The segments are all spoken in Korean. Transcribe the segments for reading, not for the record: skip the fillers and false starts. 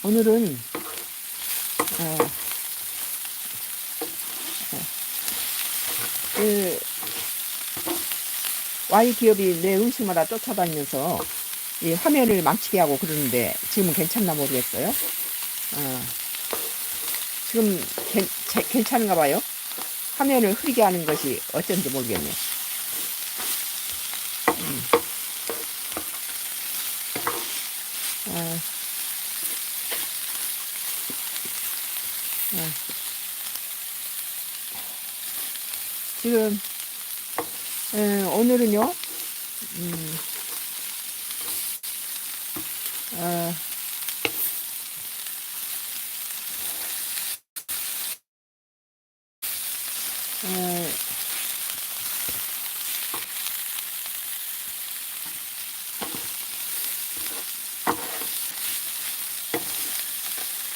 오늘은 어, 그 Y 기업이 내 음식마다 쫓아다니면서 이 화면을 망치게 하고 그러는데 지금은 괜찮나 모르겠어요. 지금 괜찮은가 봐요. 화면을 흐리게 하는 것이 어쩐지 모르겠네. 어, 어. 지금 오늘은요. 음, 어, 어,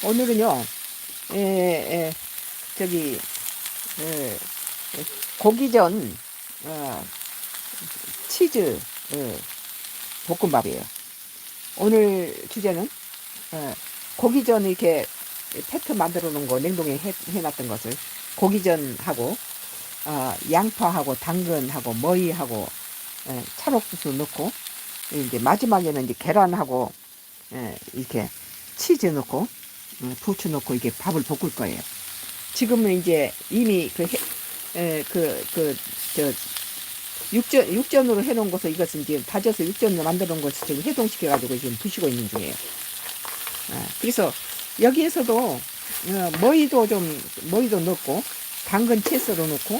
오늘은요. 에, 에, 저기 에, 고기전 치즈 볶음밥이에요. 오늘 주제는 고기전 이렇게 패트 만들어 놓은 거 냉동에 해놨던 것을 고기전하고 양파하고 당근하고 머위하고 찰옥수수 넣고 이제 마지막에는 이제 계란하고 이렇게 치즈 넣고 부추 넣고 이렇게 밥을 볶을 거예요. 지금은 이제 이미 저 육전으로 해놓은 것을 이것은 지금 다져서 육전으로 만들어 놓은 것을 지금 해동시켜가지고 지금 부시고 있는 중이에요. 그래서 여기에서도 머위도 넣고 당근 채썰어 넣고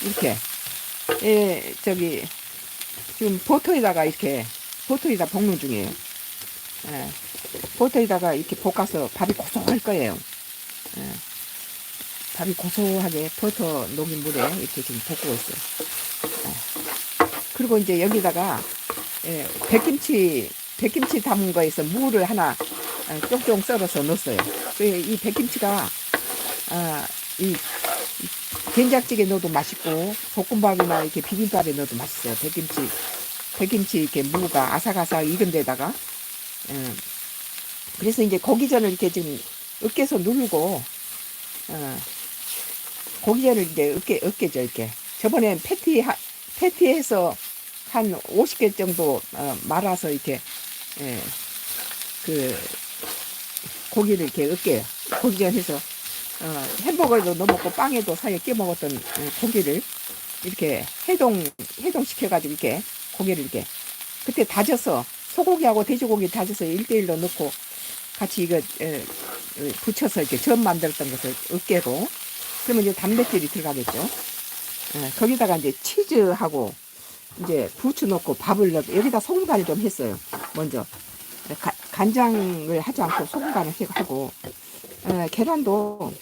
이렇게 저기 지금 버터에다 볶는 중이에요. 버터에다가 이렇게 볶아서 밥이 고소할 거예요. 밥이 고소하게 버터 녹인 물에 이렇게 지금 볶고 있어요. 그리고 이제 여기다가 백김치 담은 거에서 무를 하나 쫑쫑 썰어서 넣었어요. 이 백김치가 이 된장찌개 넣어도 맛있고 볶음밥이나 이렇게 비빔밥에 넣어도 맛있어요. 백김치 이렇게 무가 아삭아삭 익은 데다가 그래서 이제 고기전을 이렇게 지금 으깨서 누르고 고기전을 이제 으깨죠 이렇게. 저번에 패티해서 한 50개 정도 말아서 이렇게 그 고기를 이렇게 으깨요. 고기전 해서 햄버거에도 넣어먹고 빵에도 사이에 끼워 먹었던 고기를 이렇게 해동시켜가지고 이렇게 고기를 이렇게 그때 다져서 소고기하고 돼지고기 다져서 1대1로 넣고 같이 이거 붙여서 이렇게 전 만들었던 것을 으깨고 그러면 이제 단백질이 들어가겠죠. 거기다가 이제 치즈하고 이제 부추 넣고 밥을 넣고 여기다 소금 간을 좀 했어요. 먼저 간장을 하지 않고 소금 간을 하고 계란도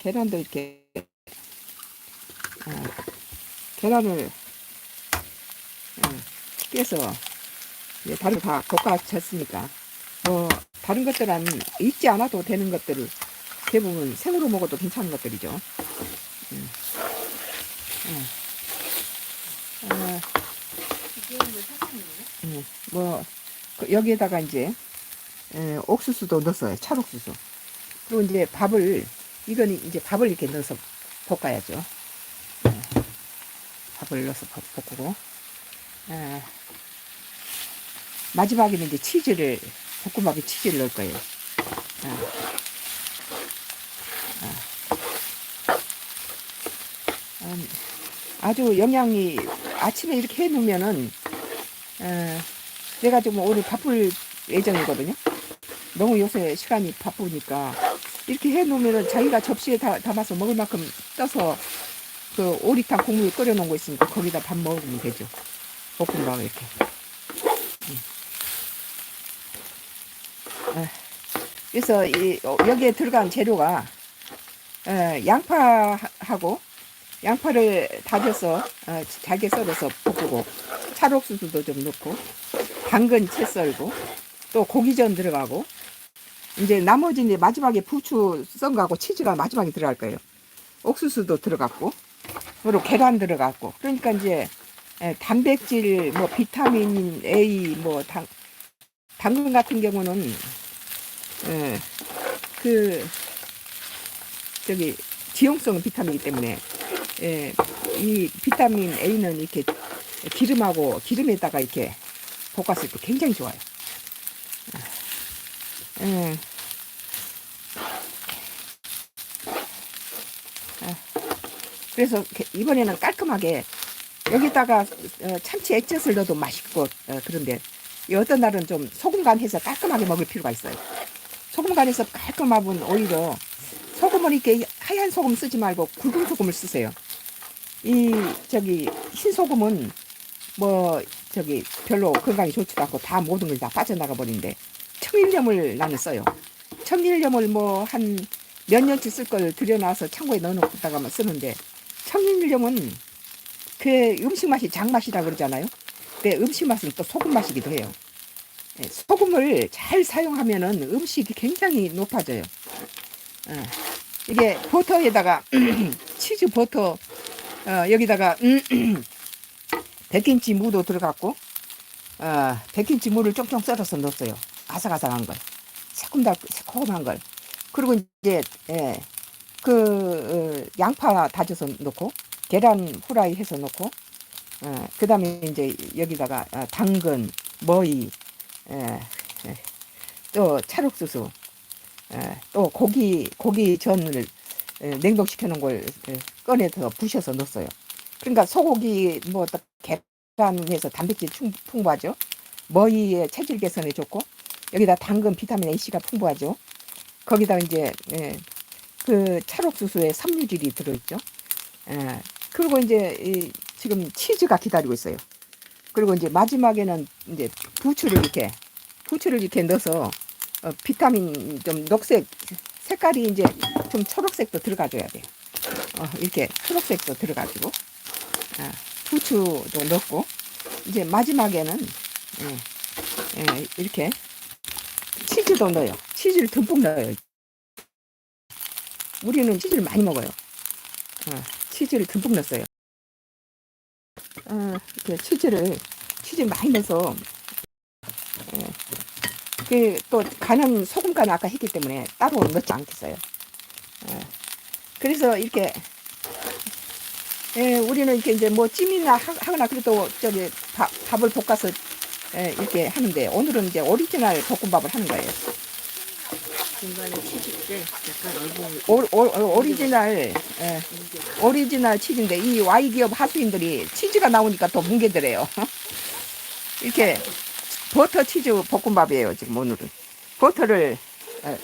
이렇게 계란을 깨서 다른 다 볶아졌으니까 다른 것들은 익지 않아도 되는 것들을 대부분 생으로 먹어도 괜찮은 것들이죠. 여기에다가 이제 옥수수도 넣었어요. 찰옥수수. 그리고 이제 이건 이제 밥을 이렇게 넣어서 볶아야죠. 밥을 넣어서 볶고 마지막에는 이제 볶음밥에 치즈를 넣을 거예요. 아주 영양이 아침에 이렇게 해 놓으면은 내가 좀 오늘 바쁠 예정이거든요. 너무 요새 시간이 바쁘니까 이렇게 해 놓으면은 자기가 접시에 담아서 먹을 만큼 떠서 그 오리탕 국물 끓여 놓은 거 있으니까 거기다 밥 먹으면 되죠. 볶음밥 이렇게. 그래서 여기에 들어간 재료가 양파를 다져서 잘게 썰어서 볶고 찰옥수수도 좀 넣고 당근 채 썰고 또 고기전 들어가고 이제 나머지 이제 마지막에 부추 썬 거하고 치즈가 마지막에 들어갈 거예요. 옥수수도 들어갔고 그리고 계란 들어갔고 그러니까 이제 단백질 뭐 비타민 A 당근 같은 경우는 그 저기 지용성 비타민이기 때문에 이 비타민 A는 이렇게 기름에다가 이렇게 볶았을 때 굉장히 좋아요. 그래서 이번에는 깔끔하게 여기다가 참치 액젓을 넣어도 맛있고 그런데 어떤 날은 좀 소금 간해서 깔끔하게 먹을 필요가 있어요. 소금 간해서 깔끔하면 오히려 소금을 이렇게 하얀 소금 쓰지 말고 굵은 소금을 쓰세요. 이 흰 소금은 뭐 별로 건강에 좋지도 않고 다 모든 걸 다 빠져나가 버리는데 청일염을 나는 써요. 청일염을 뭐 한 몇 년치 쓸 걸 들여놔서 창고에 넣어놓다가만 쓰는데 청일염은 그 음식 맛이 장맛이라 그러잖아요. 근데 음식 맛은 또 소금 맛이기도 해요. 소금을 잘 사용하면은 음식이 굉장히 높아져요. 이게 버터에다가 치즈 버터 여기다가 백김치 무도 들어갔고 백김치 무를 쫑쫑 썰어서 넣었어요. 아삭아삭한 걸, 새콤한 걸. 그리고 이제 양파 다져서 넣고 계란 후라이 해서 넣고 그 다음에 이제 여기다가 당근, 머위, 또 찰옥수수, 또 고기 전을 냉동시켜 놓은 걸 꺼내서 부셔서 넣었어요. 그러니까 소고기 뭐 계란해서 단백질 풍부하죠. 머위의 체질 개선에 좋고 여기다 당근 비타민 AC가 풍부하죠. 거기다 이제 그 찰옥수수에 섬유질이 들어있죠. 그리고 이제 지금 치즈가 기다리고 있어요. 그리고 이제 마지막에는 이제 부추를 이렇게 넣어서 비타민 좀 녹색 색깔이 이제 좀 초록색도 들어가줘야 돼요. 이렇게 초록색도 들어가지고 부추도 넣고 이제 마지막에는 이렇게 치즈도 넣어요. 치즈를 듬뿍 넣어요. 우리는 치즈를 많이 먹어요. 치즈를 듬뿍 넣었어요. 이렇게 치즈 많이 넣어서 또 간은 소금 간을 아까 했기 때문에 따로 넣지 않겠어요. 그래서 이렇게 우리는 이렇게 이제 뭐 찜이나 하거나 그래도 밥을 볶아서 이렇게 하는데 오늘은 이제 오리지널 볶음밥을 하는 거예요. 중간에 치즈 때 약간 오리지널 치즈인데 이 Y기업 하수인들이 치즈가 나오니까 더 뭉개더래요. 이렇게 버터 치즈 볶음밥이에요. 지금 오늘은 버터를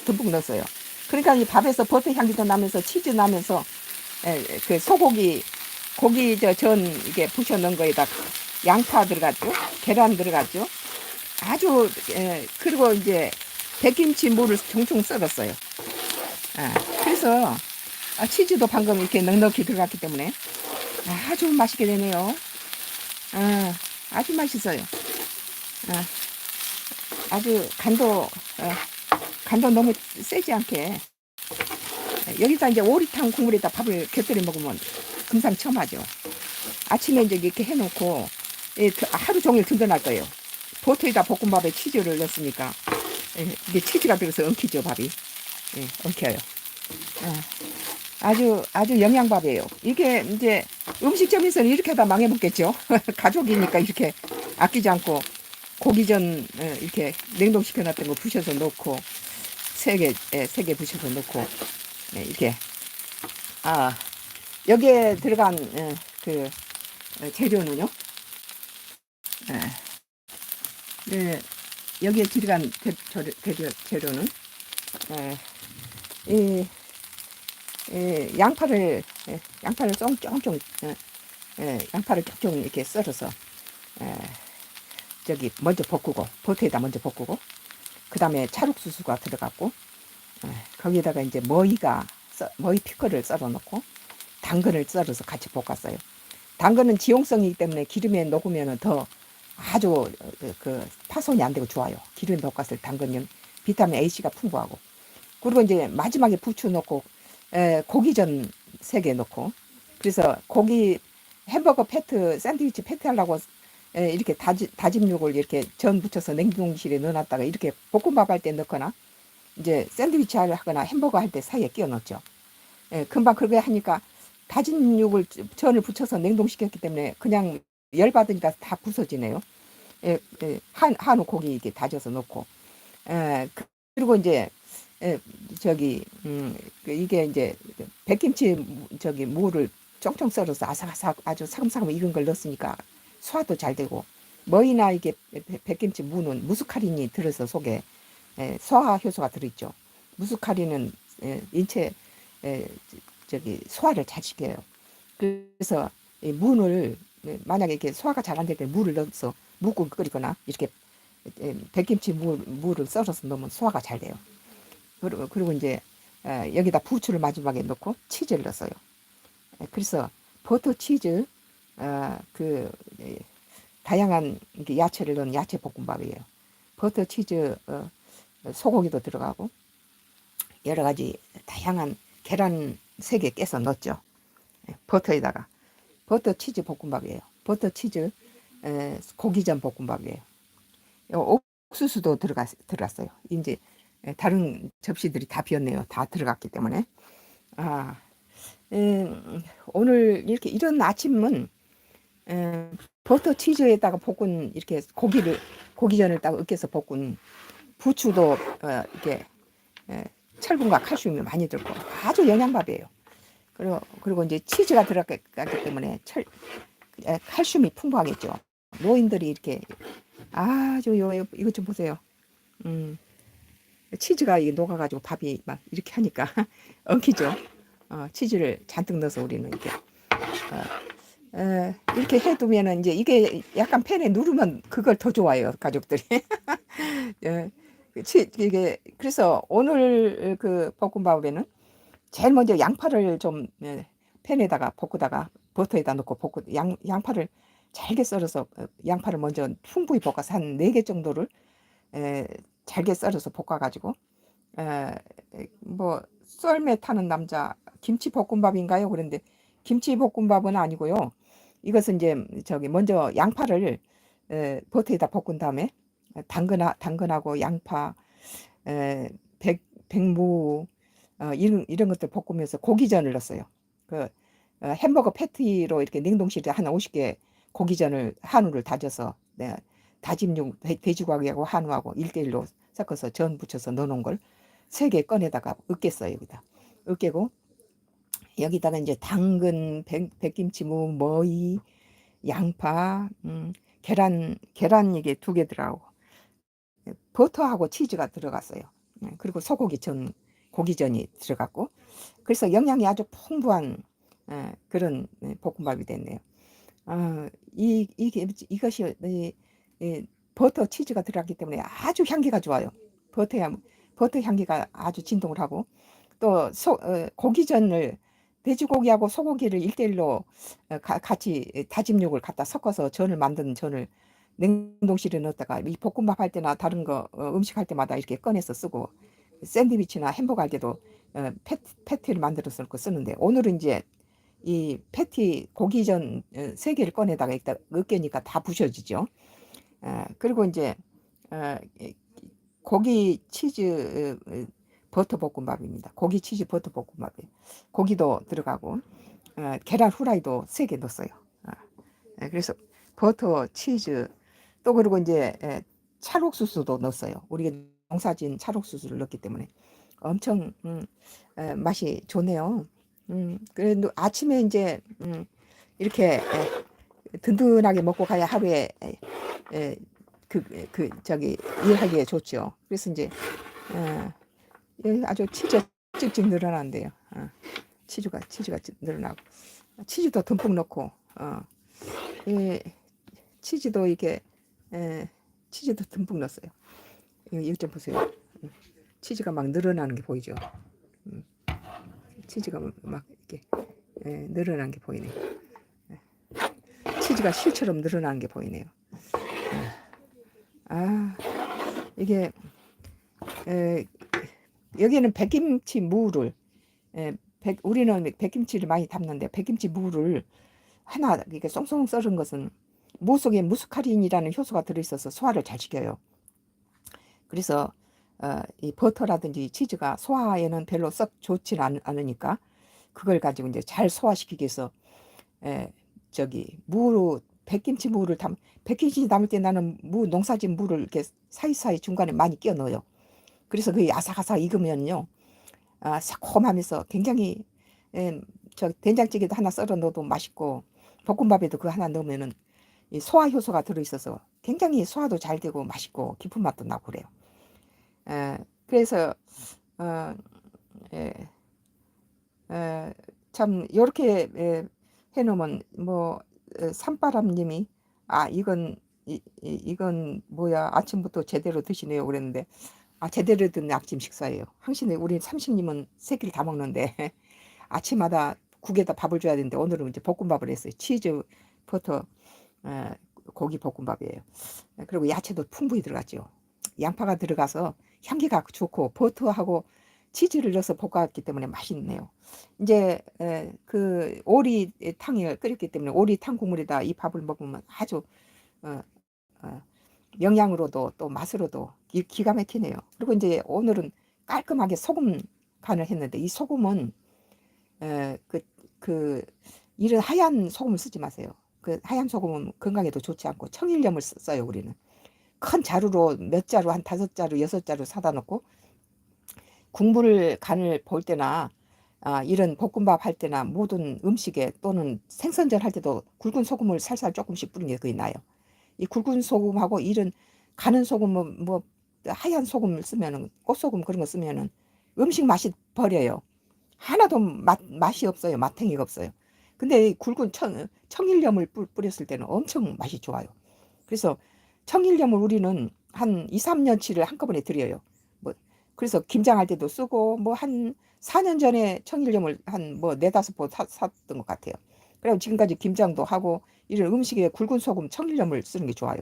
듬뿍 넣었어요. 그러니까 이 밥에서 버터 향기도 나면서 치즈 나면서 그 소고기 전 이게 부셔 넣은 거에다 양파 들어갔죠. 계란 들어갔죠. 아주 그리고 이제 백김치 무를 종종 썰었어요. 그래서 치즈도 방금 이렇게 넉넉히 들어갔기 때문에 아주 맛있게 되네요. 아주 맛있어요. 아주 간도 너무 세지 않게 여기다 이제 오리탕 국물에다 밥을 곁들여 먹으면 금상첨화죠. 아침에 이제 이렇게 해놓고 하루 종일 든든할 거예요. 버터에다 볶음밥에 치즈를 넣었으니까 이게 치즈가 들어서 엉키죠. 밥이 엉켜요. 아주 영양밥이에요. 이게 이제 음식점에서는 이렇게 다 망해 먹겠죠. 가족이니까 이렇게 아끼지 않고 고기전 이렇게 냉동시켜 놨던 거 부셔서 넣고 세 개 부셔서 넣고 이렇게 여기에 들어간 그 재료는요. 여기에 들어간 재료는 양파를 쫑쫑 양파를 쫑쫑 이렇게 썰어서 먼저 볶고 버터에다 먼저 볶고 그 다음에 찰옥수수가 들어갔고 거기에다가 이제 머위 피클을 썰어 놓고 당근을 썰어서 같이 볶았어요. 당근은 지용성이기 때문에 기름에 녹으면 더 아주 파손이 안 되고 좋아요. 기름에 볶았을 당근은 비타민 AC가 풍부하고 그리고 이제 마지막에 부추 넣고 고기전 3개 넣고 그래서 고기 햄버거 패트 샌드위치 패트 하려고 이렇게 다진 육을 이렇게 전 부쳐서 냉동실에 넣어놨다가 이렇게 볶음밥 할 때 넣거나 이제 샌드위치 하거나 햄버거 할 때 사이에 끼워 넣죠. 금방 그렇게 하니까 다진 육을 전을 부쳐서 냉동시켰기 때문에 그냥 열 받으니까 다 부서지네요. 한우 고기 이렇게 다져서 넣고 그리고 이제 이게 이제 백김치 저기 무를 쫑쫑 썰어서 아삭아삭 아주 사금사금 익은 걸 넣었으니까 소화도 잘 되고 뭐이나 이게 백김치 무는 무스카린이 들어서 속에 소화 효소가 들어있죠. 무스카린은 인체 저기 소화를 잘 시켜요. 그래서 이 무를 만약에 이렇게 소화가 잘 안 될 때 무를 넣어서 묵국 끓이거나 이렇게 백김치 무를 썰어서 넣으면 소화가 잘 돼요. 그리고 이제 여기다 부추를 마지막에 넣고 치즈를 넣었어요. 그래서 버터 치즈 그 다양한 야채를 넣은 야채 볶음밥이에요. 버터 치즈 소고기도 들어가고 여러 가지 다양한 계란 3개 깨서 넣었죠. 버터에다가 버터 치즈 볶음밥이에요. 버터 치즈 고기전 볶음밥이에요. 옥수수도 들어갔어요. 이제 다른 접시들이 다 비었네요. 다 들어갔기 때문에. 오늘 이렇게 이런 아침은 버터 치즈에다가 볶은 이렇게 고기전을 딱 으깨서 볶은 부추도 이렇게 철분과 칼슘이 많이 들고 아주 영양밥이에요. 그리고 이제 치즈가 들어갔기 때문에 칼슘이 풍부하겠죠. 노인들이 이렇게 아주 이것 좀 보세요. 치즈가 녹아가지고 밥이 막 이렇게 하니까 엉키죠. 치즈를 잔뜩 넣어서 우리는 이렇게 해두면은 이제 이게 약간 팬에 누르면 그걸 더 좋아해요, 가족들이. 이게 그래서 오늘 그 볶음밥에는 제일 먼저 양파를 좀 팬에다가 볶다가 버터에다 넣고 볶고 양파를 잘게 썰어서 양파를 먼저 풍부히 볶아서 한 4개 정도를 잘게 썰어서 볶아가지고 뭐 썰매 타는 남자 김치 볶음밥인가요? 그런데 김치 볶음밥은 아니고요. 이것은 이제 저기 먼저 양파를 버터에다 볶은 다음에 당근하고 양파, 백무 이런 것들 볶으면서 고기전을 넣었어요. 그 햄버거 패티로 이렇게 냉동실에 한 50개 고기전을 한우를 다져서 다짐 육 돼지고기하고 한우하고 1대1로 섞어서 전 부쳐서 넣어놓은 걸 3개 꺼내다가 으깼어요. 여기다 으깨고 여기다가 이제 당근, 백김치무, 머위, 양파, 계란 이게 2개 들어가고 버터하고 치즈가 들어갔어요. 그리고 고기전이 들어갔고 그래서 영양이 아주 풍부한 그런 볶음밥이 됐네요. 이것이 버터 치즈가 들어갔기 때문에 아주 향기가 좋아요. 버터 향기가 아주 진동을 하고 또 고기전을 돼지고기하고 소고기를 1대1로 같이 다짐 육을 갖다 섞어서 만든 전을 냉동실에 넣었다가 이 볶음밥 할 때나 다른 거 음식 할 때마다 이렇게 꺼내서 쓰고 샌드위치나 햄버거 할 때도 패티를 만들어서 쓰는데 오늘은 이제 이 패티 고기전 3개를 꺼내다가 일단 으깨니까 다 부셔지죠. 그리고 이제 고기 치즈 버터 볶음밥입니다. 고기 치즈 버터 볶음밥이에요. 고기도 들어가고 계란 후라이도 3개 넣었어요. 그래서 버터 치즈 또 그리고 이제 찰옥수수도 넣었어요. 우리가 농사진 찰옥수수를 넣기 때문에 엄청 맛이 좋네요. 그래도 아침에 이제 이렇게 든든하게 먹고 가야 하루에 저기 일하기에 좋죠. 그래서 이제 아주 치즈 찍찍 늘어난대요. 치즈가 늘어나고 치즈도 듬뿍 넣고 치즈도 이게 치즈도 듬뿍 넣었어요. 이거 좀 보세요. 치즈가 막 늘어나는 게 보이죠. 치즈가 막 이렇게 늘어나는 게 보이네요. 치즈가 실처럼 늘어나는 게 보이네요. 이게 여기는 백김치 무를 우리는 백김치를 많이 담는데 백김치 무를 하나 이렇게 송송 썰은 것은 무 속에 무스카린이라는 효소가 들어있어서 소화를 잘 시켜요. 그래서 이 버터라든지 치즈가 소화에는 별로 썩 좋지는 않으니까 그걸 가지고 이제 잘 소화시키기 위해서 에, 저기 무로 백김치 무를 백김치 담을 때 나는 무 농사진 무를 이렇게 사이사이 중간에 많이 끼워 넣어요. 그래서 그 아삭아삭 익으면요, 새콤하면서 굉장히 저 된장찌개도 하나 썰어 넣어도 맛있고 볶음밥에도 그거 하나 넣으면은 이 소화 효소가 들어있어서 굉장히 소화도 잘 되고 맛있고 깊은 맛도 나고 그래요. 그래서 어, 에, 참 요렇게 해놓으면 뭐 산바람님이 이건 이건 뭐야 아침부터 제대로 드시네요 그랬는데 제대로 든 아침 식사예요. 당신이 우리 삼식님은 세 끼를 다 먹는데 아침마다 국에다 밥을 줘야 되는데 오늘은 이제 볶음밥을 했어요. 치즈 버터 에, 고기 볶음밥이에요. 그리고 야채도 풍부히 들어갔죠. 양파가 들어가서 향기가 좋고 버터하고 치즈를 넣어서 볶았기 때문에 맛있네요. 이제 그 오리탕을 끓였기 때문에 오리탕 국물에다 이 밥을 먹으면 아주 어, 어, 영양으로도 또 맛으로도 기가 막히네요. 그리고 이제 오늘은 깔끔하게 소금 간을 했는데 이 소금은 에, 그, 그 이런 하얀 소금을 쓰지 마세요. 그 하얀 소금은 건강에도 좋지 않고 청일염을 써요 우리는. 큰 자루로 몇 자루 한 5자루 6자루 사다 놓고 국물 간을 볼 때나 이런 볶음밥 할 때나 모든 음식에 또는 생선전 할 때도 굵은 소금을 살살 조금씩 뿌리는 게 그게 나요. 이 굵은 소금하고 이런 가는 소금은 뭐 하얀 소금을 쓰면은 꽃소금 그런 거 쓰면은 음식 맛이 버려요. 하나도 맛이 없어요. 맛탱이가 없어요. 근데 이 굵은 청일염을 뿌렸을 때는 엄청 맛이 좋아요. 그래서 청일염을 우리는 한 2, 3년치를 한꺼번에 드려요. 뭐 그래서 김장할 때도 쓰고 뭐 한 4년 전에 청일염을 한 뭐 4, 5포 샀던 것 같아요. 그리고 지금까지 김장도 하고 이런 음식에 굵은 소금 청일염을 쓰는 게 좋아요.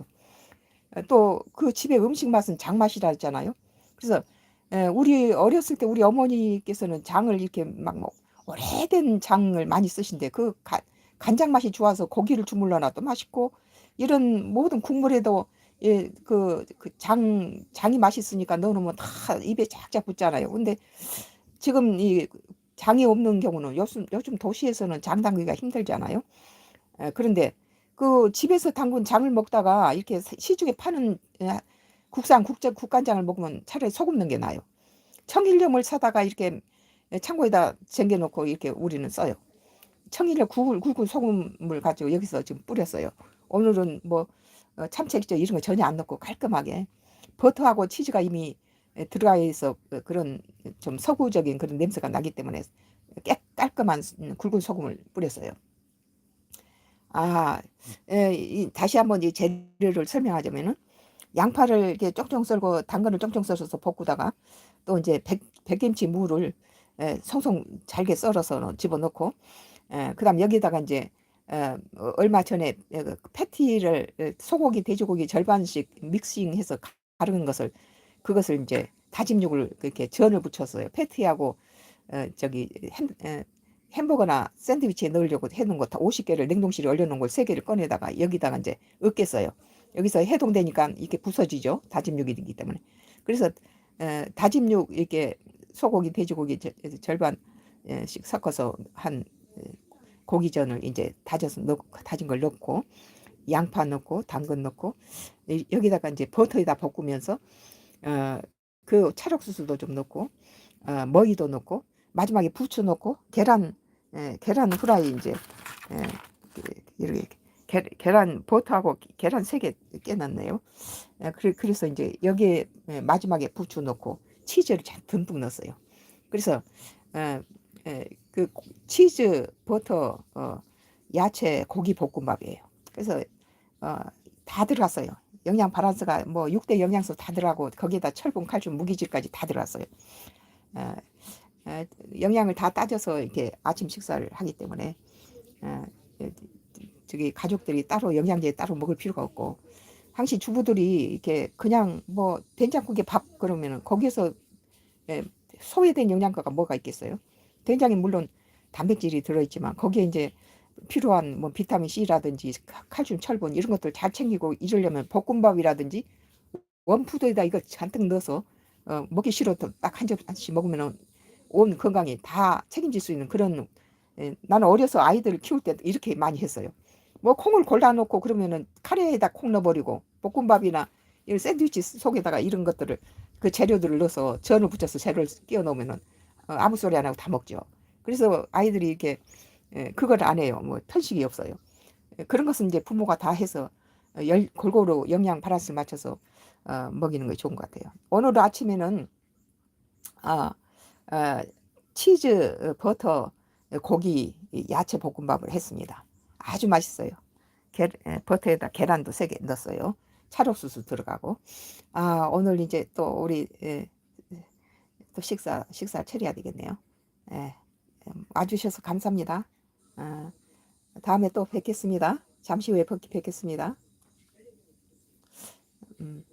또 그 집의 음식 맛은 장맛이라 했잖아요. 그래서 우리 어렸을 때 우리 어머니께서는 장을 이렇게 막뭐 오래된 장을 많이 쓰신데 그 간장 맛이 좋아서 고기를 주물러 놔도 맛있고 이런 모든 국물에도 장이 맛있으니까 넣어놓으면 다 입에 쫙쫙 붙잖아요. 근데 지금 이 장이 없는 경우는 요즘 도시에서는 장 담기가 힘들잖아요. 그런데 그 집에서 담근 장을 먹다가 이렇게 시중에 파는 국산 국간장을 먹으면 차라리 소금 넣은 게 나아요. 청일염을 사다가 이렇게 창고에다 쟁겨놓고 이렇게 우리는 써요. 청일염 굵은 소금을 가지고 여기서 지금 뿌렸어요. 오늘은 뭐 참치액젓 이런 거 전혀 안 넣고 깔끔하게 버터하고 치즈가 이미 들어가 있어 그런 좀 서구적인 그런 냄새가 나기 때문에 깔끔한 굵은 소금을 뿌렸어요. 다시 한번 이 재료를 설명하자면은 양파를 이렇게 쫑쫑 썰고 당근을 쫑쫑 썰어서 볶다가 또 이제 백김치 무를 송송 잘게 썰어서 집어넣고 그다음 여기다가 이제 얼마 전에 그 패티를 소고기 돼지고기 절반씩 믹싱해서 가른 것을 그것을 이제 다짐 육을 그렇게 전을 붙였어요. 패티하고 저기 햄버거나 샌드위치에 넣으려고 해놓은 거 다 50개를 냉동실에 얼려놓은 걸 3개를 꺼내다가 여기다가 이제 으깼어요. 여기서 해동되니까 이게 부서지죠. 다짐 육이기 때문에. 그래서 다짐 육 이렇게 소고기 돼지고기 절반씩 섞어서 한 고기전을 이제 다진 걸 넣고 양파 넣고 당근 넣고 여기다가 이제 버터에다 볶으면서 그 찰옥수수도 좀 넣고 머위도 넣고 마지막에 부추 넣고 계란 후라이 이제 이렇게 계란 버터하고 계란 3개 깨놨네요. 그래서 이제 여기에 마지막에 부추 넣고 치즈를 듬뿍 넣었어요. 그래서 그 치즈 버터 야채 고기 볶음밥이에요. 그래서 다 들어갔어요. 영양 바란스가 뭐 6대 영양소 다 들어가고 거기에다 철분, 칼슘, 무기질까지 다 들어갔어요. 어, 영양을 다 따져서 이렇게 아침 식사를 하기 때문에 저기 가족들이 따로 영양제 따로 먹을 필요가 없고 항시 주부들이 이렇게 그냥 뭐 된장국에 밥 그러면은 거기에서 소외된 영양가가 뭐가 있겠어요? 된장이 물론 단백질이 들어있지만 거기에 이제 필요한 뭐 비타민 C라든지 칼슘, 철분 이런 것들 잘 챙기고 이러려면 볶음밥이라든지 원푸드에다 이거 잔뜩 넣어서 먹기 싫어도 딱 한 접시씩 먹으면 온 건강이 다 책임질 수 있는 그런 나는 어려서 아이들 키울 때 이렇게 많이 했어요. 뭐 콩을 골라놓고 그러면은 카레에다 콩 넣어버리고 볶음밥이나 이 샌드위치 속에다가 이런 것들을 그 재료들을 넣어서 전을 붙여서 재료를 끼워 넣으면은 아무 소리 안 하고 다 먹죠. 그래서 아이들이 이렇게 그걸 안 해요. 뭐 편식이 없어요. 그런 것은 이제 부모가 다 해서 골고루 영양 밸런스를 맞춰서 먹이는 게 좋은 것 같아요. 오늘 아침에는 아, 아, 치즈, 버터, 고기, 야채 볶음밥을 했습니다. 아주 맛있어요. 버터에다 계란도 3개 넣었어요. 찰옥수수 들어가고. 오늘 이제 또 우리 또 식사 처리해야 되겠네요. 예, 와주셔서 감사합니다. 아, 다음에 또 뵙겠습니다. 잠시 후에 뵙겠습니다. 음.